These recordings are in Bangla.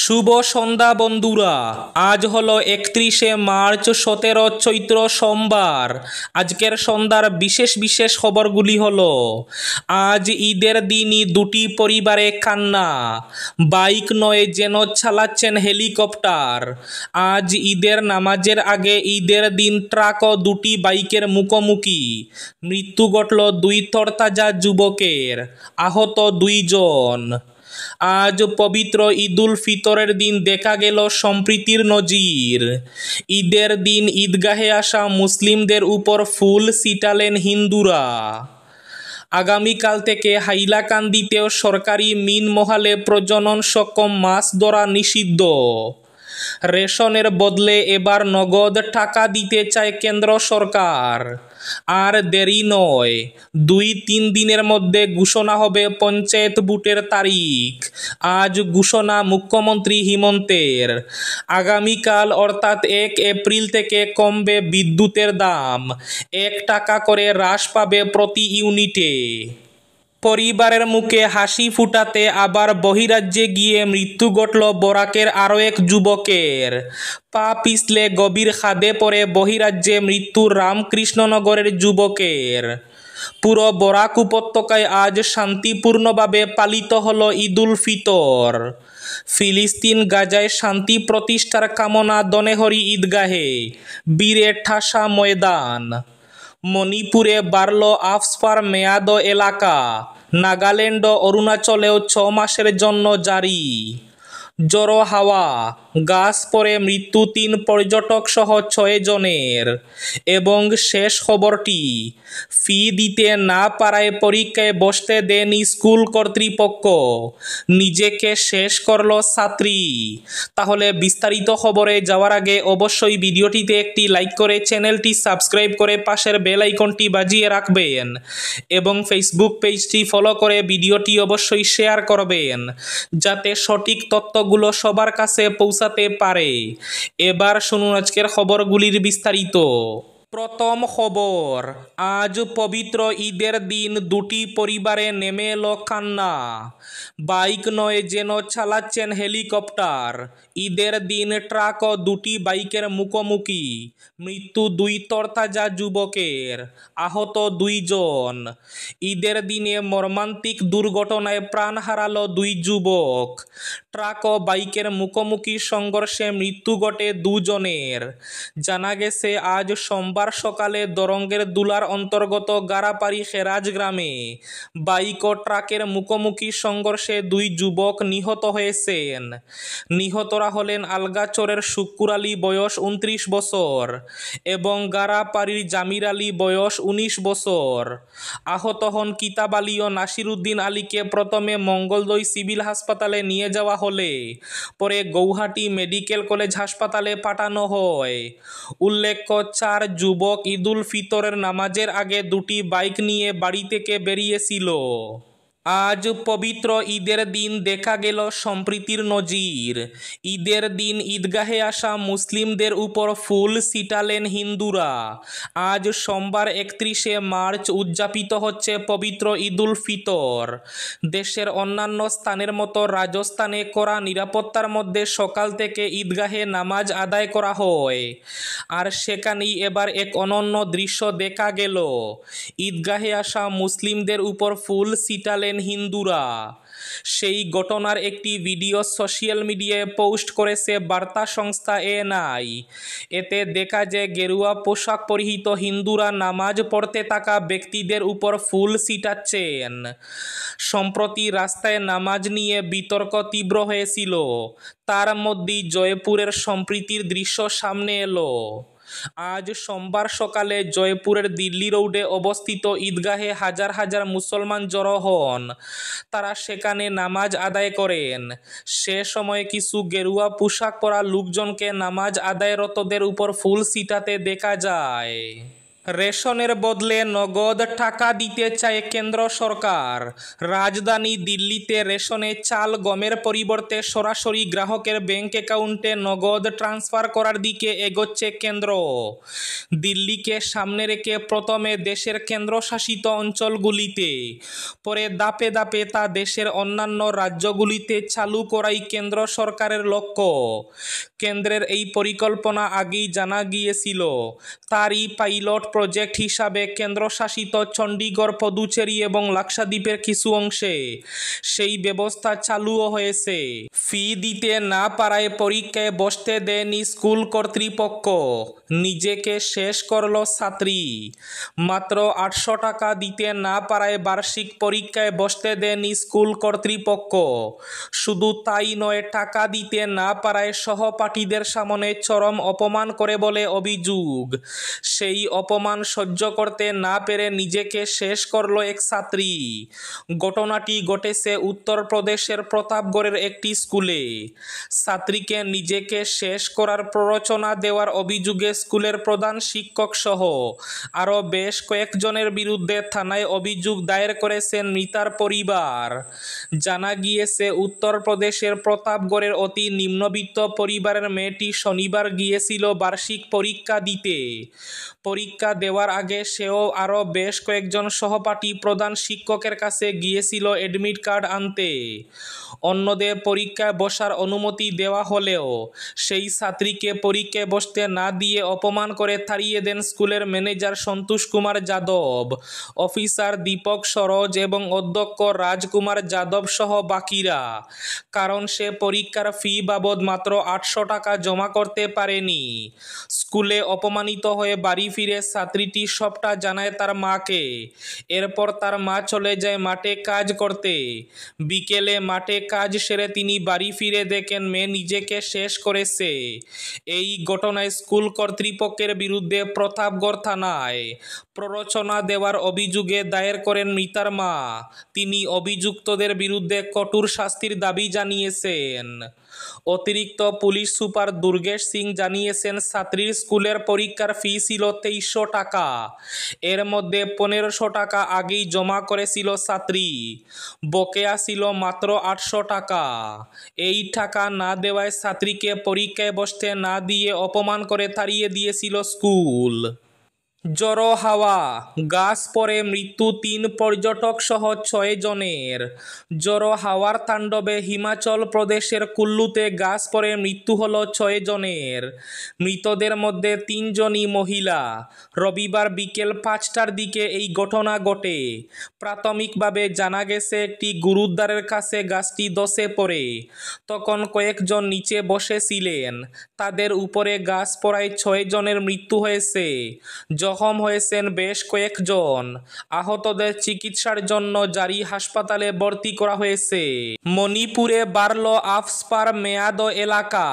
শুভ সন্ধ্যা বন্ধুরা। আজ হলো 31শে মার্চ, 17 চৈত্র, সোমবার। আজকের সন্ধ্যার বিশেষ বিশেষ খবরগুলি হলো: আজ ঈদের দিনই দুটি পরিবারে কান্না, বাইক নয় যেন চালাচ্ছেন হেলিকপ্টার। আজ ঈদের নামাজের আগে ঈদের দিন ট্রাক ও দুটি বাইকের মুখোমুখি, মৃত্যু ঘটল দুই তরতাজা যুবকের, আহত 2 জন। আজ পবিত্র ঈদুল ফিতরের দিন দেখা গেল সম্প্রীতির নজির। ঈদের দিন ঈদগাহে আসা মুসলিমদের উপর ফুল ছিটালেন হিন্দুরা। আগামীকাল থেকে হাইলাকান্দিতেও সরকারি মিন মহালে প্রজনন সক্ষম মাছ ধরা নিষিদ্ধ। রেশনের বদলে এবার নগদ টাকা দিতে চায় কেন্দ্র সরকার। আর দেরি নয়, 2-3 দিনের মধ্যে ঘোষণা হবে পঞ্চায়েত ভোটের তারিখ। আজ ঘোষণা মুখ্যমন্ত্রী হিমন্তের। আগামীকাল অর্থাৎ 1 এপ্রিল থেকে কমবে বিদ্যুতের দাম, 1 টাকা করে হ্রাস পাবে প্রতি ইউনিটে। পরিবারের মুখে হাসি ফুটাতে আবার বহিরাজ্যে গিয়ে মৃত্যু ঘটল বরাকের আরও এক যুবকের। পা পিছলে গভীর খাদে পড়ে বহিরাজ্যে মৃত্যু রামকৃষ্ণনগরের যুবকের। পুরো বরাক উপত্যকায় আজ শান্তিপূর্ণভাবে পালিত হল ঈদুল ফিতর। ফিলিস্তিন গাজায় শান্তি প্রতিষ্ঠার কামনা দনেহরি ঈদগাহে, বীরে ঠাসা ময়দান। মণিপুরে বাড়ল আফস্পার মেয়াদ এলাকা, নাগাল্যান্ড ও অরুণাচলেও 6 মাসের জন্য জারি। জড়ো হাওয়া, গাছ পড়ে মৃত্যু 3 পর্যটক সহ 6 জনের। এবং শেষ খবরটি, ফি দিতে না পারায় পরীক্ষায় বসতে দেয়নি স্কুল কর্তৃপক্ষ, নিজেকে শেষ করল ছাত্রী। তাহলে বিস্তারিত খবরে যাওয়ার আগে অবশ্যই ভিডিওটিতে একটি লাইক করে চ্যানেলটি সাবস্ক্রাইব করে পাশের বেল আইকনটি বাজিয়ে রাখবেন এবং ফেসবুক পেজটি ফলো করে ভিডিওটি অবশ্যই শেয়ার করবেন, যাতে সঠিক তথ্যগুলো সবার কাছে পৌঁছাতে পারে। এবার শুনুন আজকের খবরগুলির বিস্তারিত। প্রথম খবর, আজ পবিত্র ঈদের দিন দুটি পরিবারে নেমে এলো কান্না, বাইক নয় যেন চালাচ্ছেন হেলিকপ্টার। ঈদের দিন ট্রাক ও দুটি বাইকের মুখোমুখি, মৃত্যু 2 তরতাজা যুবকের, আহত 2 জন। ঈদের দিনে মর্মান্তিক দুর্ঘটনায় প্রাণ হারালো 2 যুবক। ট্রাক ও বাইকের মুখোমুখি সংঘর্ষে মৃত্যু ঘটে 2 জনের। জানা গেছে আজ সোমবার সকালে দরঙ্গের দুলার অন্তর্গত গারাপাড়ি খেরাজ গ্রামে বাইক ও ট্রাকের মুখোমুখি সংঘর্ষে 2 যুবক নিহত হয়েছেন। নিহতরা হলেন আলগাচরের শুক্কুর আলী বয়স 29 বছর এবং গারাপাড়ির জামির আলী বয়স 19 বছর। আহত হন কিতাব আলী ও নাসির উদ্দিন আলীকে প্রথমে মঙ্গলদৈ সিভিল হাসপাতালে নিয়ে যাওয়া হলে পরে গৌহাটি মেডিকেল কলেজ হাসপাতালে পাঠানো হয়। উল্লেখ্য, 4 যুবক ঈদুল ফিতরের নামাজের আগে দুটি বাইক নিয়ে বাড়ি থেকে বেরিয়েছিল। আজ পবিত্র ঈদের দিন দেখা গেল সম্প্রীতির নজির। ঈদের দিন ঈদগাহে আসা মুসলিমদের উপর ফুল ছিটালেন হিন্দুরা। আজ সোমবার 31শে মার্চ উদযাপিত হচ্ছে পবিত্র ঈদুল ফিতর। দেশের অন্যান্য স্থানের মতো রাজস্থানে কড়া নিরাপত্তার মধ্যে সকাল থেকে ঈদগাহে নামাজ আদায় করা হয়। আর সেখানেই এবার এক অনন্য দৃশ্য দেখা গেল। ঈদগাহে আসা মুসলিমদের উপর ফুল ছিটালেন হিন্দুরা। সেই ঘটনার একটি ভিডিও সোশ্যাল মিডিয়ায় পোস্ট করেছে বার্তা সংস্থা এএনআই। এতে দেখা যায় গেরুয়া পোশাক পরিহিত হিন্দুরা নামাজ পড়তে থাকা ব্যক্তিদের উপর ফুল ছিটাচ্ছেন। সম্প্রতি রাস্তায় নামাজ নিয়ে বিতর্ক তীব্র হয়েছিল, তার মধ্যেই জয়পুরের সম্প্রীতির দৃশ্য সামনে এলো। আজ সোমবার সকালে জয়পুরের দিল্লি রোডে অবস্থিত ঈদগাহে হাজার হাজার মুসলমান জড়ো হন। তারা সেখানে নামাজ আদায় করেন। সে সময় কিছু গেরুয়া পোশাক পরা লোকজনকে নামাজ আদায়রতদের উপর ফুল ছিটাতে দেখা যায়। রেশনের বদলে নগদ টাকা দিতে চায় কেন্দ্র সরকার। রাজধানী দিল্লিতে রেশনে চাল গমের পরিবর্তে সরাসরি গ্রাহকের ব্যাংক অ্যাকাউন্টে নগদ ট্রান্সফার করার দিকে এগোচ্ছে কেন্দ্র। দিল্লিকে সামনে রেখে প্রথমে দেশের কেন্দ্রশাসিত অঞ্চলগুলিতে, পরে ধাপে ধাপে তা দেশের অন্যান্য রাজ্যগুলিতে চালু করাই কেন্দ্র সরকারের লক্ষ্য। কেন্দ্রের এই পরিকল্পনা আগেই জানা গিয়েছিল। তারই পাইলট প্রজেক্ট হিসাবে কেন্দ্রশাসিত চণ্ডীগড়, পুদুচেরি এবং লাক্ষাদ্বীপের কিছু অংশে সেই ব্যবস্থা চালুও হয়েছে। ফি দিতে না পারায় পরীক্ষায় বসতে দেয়নি স্কুল কর্তৃপক্ষ। নিজেকে শেষ করল ছাত্রী। মাত্র 800 টাকা দিতে না পারায় বার্ষিক পরীক্ষায় বসতে দেয়নি স্কুল কর্তৃপক্ষ। শুধু তাই নয়, টাকা দিতে না পারায় সহপাঠীদের সামনে চরম অপমান করে বলে অভিযোগ। সেই অপমান সহ্য করতে না পেরে নিজেকে শেষ করল এক ছাত্রী। ঘটনাটি ঘটেছে উত্তরপ্রদেশের প্রতাপগড়ের একটি স্কুলে। ছাত্রীকে নিজেকে শেষ করার প্ররোচনা দেওয়ার অভিযোগে স্কুলের প্রধান শিক্ষক সহ আরও বেশ কয়েকজনের বিরুদ্ধে থানায় অভিযোগ দায়ের করেছেন মৃতার পরিবার। জানা গিয়েছে, উত্তরপ্রদেশের প্রতাপগড়ের অতি নিম্নবিত্ত পরিবারের মেয়েটি শনিবার গিয়েছিল বার্ষিক পরীক্ষা দিতে। পরীক্ষা দেওয়ার আগে সেও আরও বেশ কয়েকজন সহপাঠী প্রধান শিক্ষকের কাছে গিয়েছিল অ্যাডমিট কার্ড আনতে। অন্যদের পরীক্ষায় বসার অনুমতি দেওয়া হলেও সেই ছাত্রীকে পরীক্ষায় বসতে না দিয়ে অপমান করে তাড়িয়ে দেন স্কুলের ম্যানেজার সন্তোষ কুমার যাদব, অফিসার দীপক সরোজ এবং অধ্যক্ষ রাজকুমার যাদব সহ বাকিরা। কারণ সে পরীক্ষার ফি বাবদ মাত্র 800 টাকা জমা করতে পারেনি। স্কুলে অপমানিত হয়ে বাড়ি ফিরে ছাত্রীটি সবটা জানায় তার মাকে। এরপর তার মা চলে যায় মাঠে কাজ করতে। বিকেলে মাঠে কাজ সেরে তিনি বাড়ি ফিরে দেখেন মেয়ে নিজেকে শেষ করেছে। এই ঘটনায় স্কুল কর্তৃপক্ষের বিরুদ্ধে প্রতাপগড় থানায় প্ররোচনা দেওয়ার অভিযোগে দায়ের করেন মৃতার মা। তিনি অভিযুক্তদের বিরুদ্ধে কঠোর শাস্তির দাবি জানিয়েছেন। অতিরিক্ত পুলিশ সুপার দুর্গেশ সিং জানিয়েছেন, ছাত্রীর স্কুলের পরীক্ষার ফি ছিল 2300 টাকা। এর মধ্যে 1500 টাকা আগেই জমা করেছিল ছাত্রী। বকেয়া ছিল মাত্র 800 টাকা। এই টাকা না দেওয়ায় ছাত্রীকে পরীক্ষায় বসতে না দিয়ে অপমান করে তাড়িয়ে দিয়েছিল স্কুল। জড়ো হাওয়া, গাছ পড়ে মৃত্যু 3 পর্যটক সহ 6 জনের। জড়ো হাওয়ার তাণ্ডবে হিমাচল প্রদেশের কুল্লুতে গাছ পড়ে মৃত্যু হল 6 জনের। মৃতদের মধ্যে 3 জনই মহিলা। রবিবার বিকেল 5টার দিকে এই ঘটনা ঘটে। প্রাথমিকভাবে জানা গেছে, একটি গুরুদ্বারের কাছে গাছটি ধসে পড়ে। তখন কয়েকজন নিচে বসেছিলেন। তাদের উপরে গাছ পড়ায় 6 জনের মৃত্যু হয়েছে। জখম হয়েছেন বেশ কয়েকজন। আহতদের চিকিৎসার জন্য জারি হাসপাতালে ভর্তি করা হয়েছে। মণিপুরে বাড়ল আফস্পার মেয়াদ এলাকা।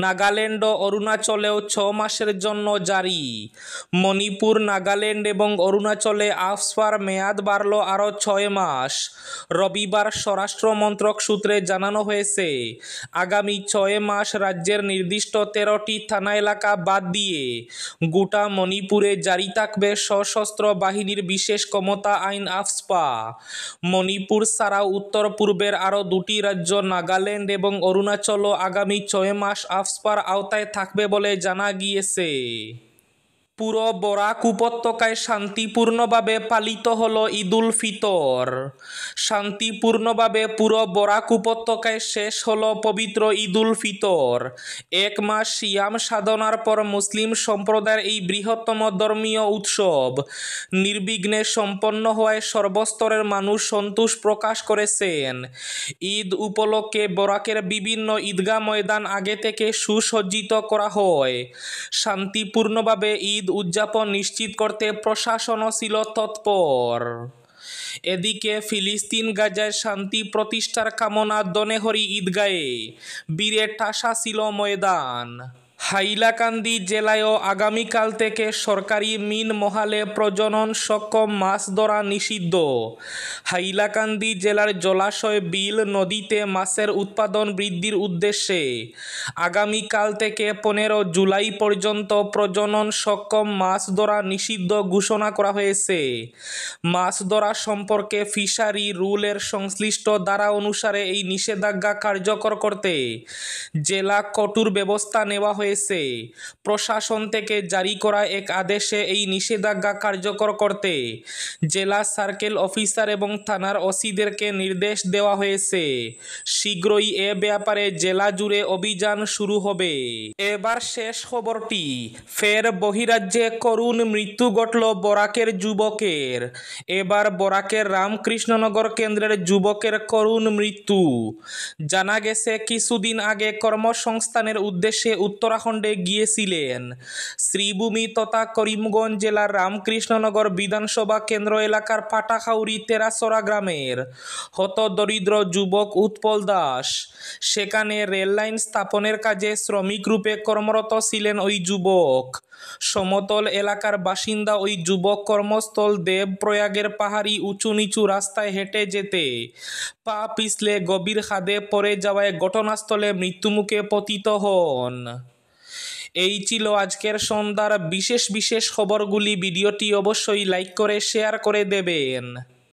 নাগাল্যান্ড ও অরুণাচলেও 6 মাসের জন্য জারি। মণিপুর, নাগাল্যান্ড এবং অরুণাচলে আফস্পার মেয়াদ বাড়ল আরও 6 মাস। রবিবার স্বরাষ্ট্র মন্ত্রক সূত্রে জানানো হয়েছে, আগামী 6 মাস রাজ্যের নির্দিষ্ট 13টি থানা এলাকা বাদ দিয়ে গোটা মণিপুরে জারি থাকবে সশস্ত্র বাহিনীর বিশেষ ক্ষমতা আইন আফস্পা। মণিপুর ছাড়াও উত্তর পূর্বের আরও 2টি রাজ্য নাগাল্যান্ড এবং অরুণাচলও আগামী 6 মাস আফস্পার আওতায় থাকবে বলে জানা গিয়েছে। পুরো বরাক উপত্যকায় শান্তিপূর্ণভাবে পালিত হল ঈদুল ফিতর। শান্তিপূর্ণভাবে পুরো বরাক উপত্যকায় শেষ হল পবিত্র ঈদুল ফিতর। 1 মাস সিয়াম সাধনার পর মুসলিম সম্প্রদায়ের এই বৃহত্তম ধর্মীয় উৎসব নির্বিঘ্নে সম্পন্ন হওয়ায় সর্বস্তরের মানুষ সন্তোষ প্রকাশ করেছেন। ঈদ উপলক্ষে বরাকের বিভিন্ন ঈদগাহ ময়দান আগে থেকে সুসজ্জিত করা হয়। শান্তিপূর্ণভাবে ঈদ উদযাপন নিশ্চিত করতে প্রশাসনও ছিল তৎপর। এদিকে ফিলিস্তিন গাজায় শান্তি প্রতিষ্ঠার কামনা দনেহরি ঈদগাহে ভিড়ে ঠাসা ছিল ময়দান। হাইলাকান্দি জেলায়ও আগামীকাল থেকে সরকারি মিন মহালে প্রজনন সক্ষম মাছ ধরা নিষিদ্ধ। হাইলাকান্দি জেলার জলাশয়, বিল, নদীতে মাছের উৎপাদন বৃদ্ধির উদ্দেশ্যে আগামীকাল থেকে 15 জুলাই পর্যন্ত প্রজনন সক্ষম মাছ ধরা নিষিদ্ধ ঘোষণা করা হয়েছে। মাছ ধরা সম্পর্কে ফিশারি রুলের সংশ্লিষ্ট ধারা অনুসারে এই নিষেধাজ্ঞা কার্যকর করতে জেলা কঠোর ব্যবস্থা নেওয়া হয়েছে। প্রশাসন থেকে জারি করা এক আদেশে এই নিষেধাজ্ঞা কার্যকর করতে জেলা সার্কেল অফিসার এবং থানার ওসিদেরকে নির্দেশ দেওয়া হয়েছে। শীঘ্রই এ ব্যাপারে জেলা জুড়ে অভিযান শুরু হবে। এবার শেষ খবরটি, ফের বহিরাজ্যে করুণ মৃত্যু ঘটল বরাকের যুবকের। এবার বরাকের রামকৃষ্ণনগর কেন্দ্রের যুবকের করুণ মৃত্যু। জানা গেছে, কিছুদিন আগে কর্মসংস্থানের উদ্দেশ্যে উত্তরাখণ্ডে গিয়েছিলেন। শ্রীভূমি তথা করিমগঞ্জ জেলার রামকৃষ্ণনগর বিধানসভা কেন্দ্র এলাকার পাটাখাউরি তেরাসরা গ্রামের হতদরিদ্র যুবক উৎপল দাস। সেখানে রেললাইন স্থাপনের কাজে শ্রমিক রূপে কর্মরত ছিলেন ওই যুবক। সমতল এলাকার বাসিন্দা ওই যুবক কর্মস্থল দেবপ্রয়াগের পাহাড়ি উঁচু নিচু রাস্তায় হেঁটে যেতে পা পিছলে গভীর খাদে পড়ে যাওয়ায় ঘটনাস্থলে মৃত্যুমুখে পতিত হন। এই ছিল আজকের সন্ধ্যার বিশেষ খবরগুলি। ভিডিওটি অবশ্যই লাইক করে শেয়ার করে দেবেন।